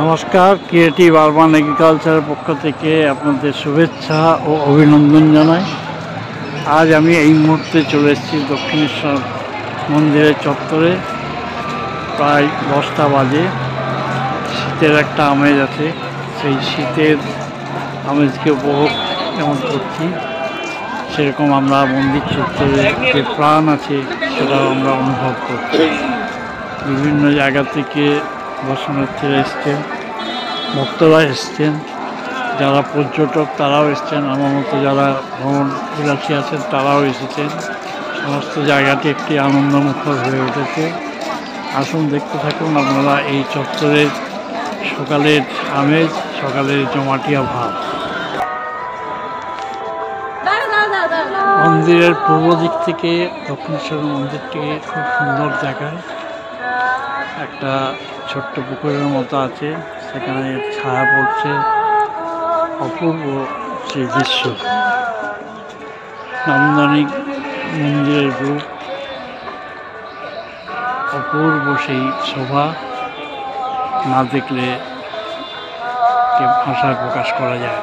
নমস্কার, creative urban এগ্রিকালচারের পক্ষ থেকে আপনাদের শুভেচ্ছা ও অভিনন্দন জানাই। আজ আমি এই মুহূর্তে চলে এসেছি দক্ষিণেশ্বর মন্দিরের চত্বরে। প্রায় 10টা বাজে। শীতের একটা আমেজ আছে, সেই শীতের আমেজকে উপভোগ যেমন করছি, সেরকম আমরা মন্দির চত্বরে যে প্রাণ আছে সেটাও আমরা অনুভব করছি। বিভিন্ন জায়গা থেকে দর্শনার্থীরা এসছেন, ভক্তরা এসছেন, যারা পর্যটক তারাও এসছেন, আমার মতো যারা ভ্রমণ বিলাসী আছেন তারাও এসেছেন। সমস্ত জায়গাটি একটি আনন্দমুখর হয়ে উঠেছে। আসুন দেখতে থাকুন আপনারা এই চত্বরের সকালের আমেজ, সকালের জমাটিয়া ভাব। মন্দিরের পূর্ব দিক থেকে দক্ষিণেশ্বর মন্দিরটিকে খুব সুন্দর দেখায়। একটা ছোট্ট পুকুরের মতো আছে, সেখানে ছায়া পড়ছে, অপূর্ব সেই দৃশ্য। নান্দনিক মন্দিরের রূপ, অপূর্ব সেই শোভা, না দেখলে ভাষায় প্রকাশ করা যায়।